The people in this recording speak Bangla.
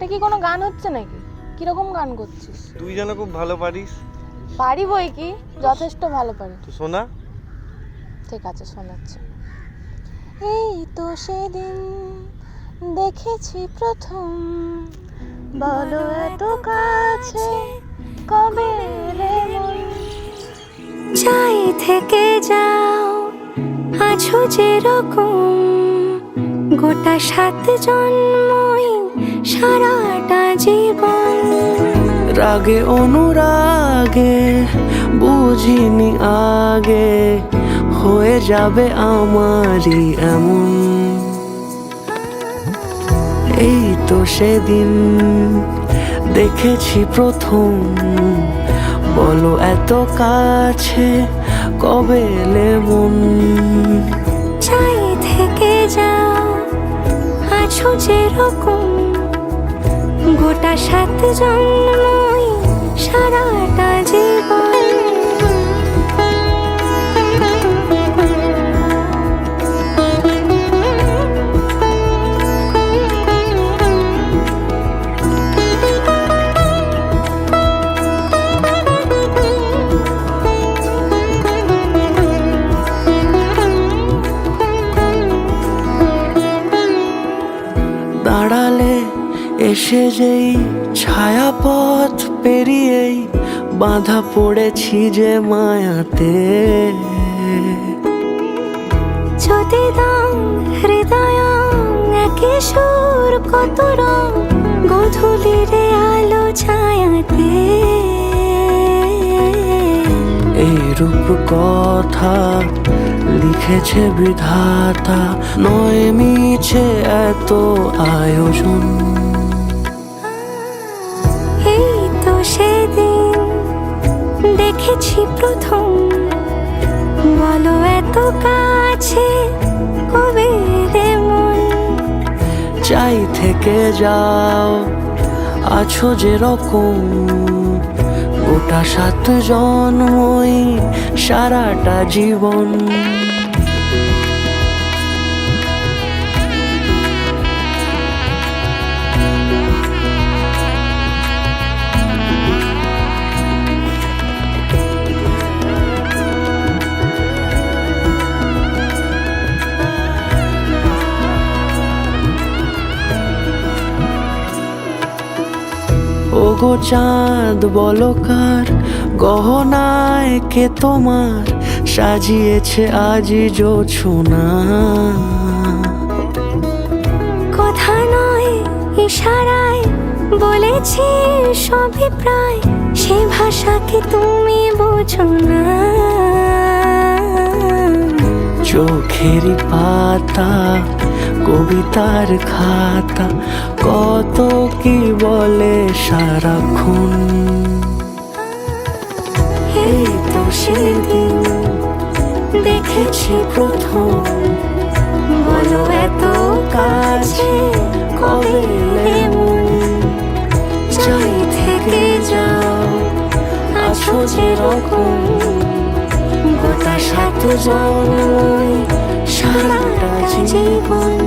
এটা কি কোনো গান হচ্ছে নাকি? কিরকম গান করছিস? তুই যেন খুব ভালো পারিস। পারি বই কি, যথেষ্ট ভালো পারি। তো শোনা। ঠিক আছে, শোনাচ্ছি। এই তো সেদিন দেখেছি প্রথম, বলো এত কাছে কবে এলে মন। যাই থেকে যাও আছো যেরকম, গোটা 7 জন্মই সারাটা জীবন। রাগে অনুরাগে বুঝিনি আগে, হয়ে যাবে আমারই এমন। এই তো সেদিন দেখেছি প্রথম, বলো এত কাছে কবে এলে মন। যাই থেকে যাও আছো যেরকম, গোটা 7 জন্মই সারাটা জীবন। দাঁড়ালে এসে যেই ছায়াপথ পেরিয়েই বাঁধা পড়েছি যে মায়াতে। যদি দাও হৃদয় একে সুর কত রং, গধূলিরে আলো ছায়াতে। এই রূপ কথা লিখেছে বিধাতা, নয় মিছে এত আয়োজন। এই তো সেদিন দেখেছি প্রথম, বলো এত কাছে কবে এলে মন। চাই থেকে যাও আছো যেরকম, গোটা 7 জন্মই সারাটা জীবন। ওগো চাঁদ বলো কার গহনায় কে তোমার সাজিয়েছে আজি জোছনা। কথা নয় ইশারায় বলেছি সবই প্রায়, সে ভাষাকে তুমি বোঝো না। চোখেরই পাতা কবিতার খাতা, কত কি বলে সারাক্ষণ। এই তো সেদিন দেখেছি প্রথম, বলো এত কাছে কবে এলে মন। যাই থেকে যাও আছো যেরকম, গোটা 7 জন্মই সারাটা জীবন।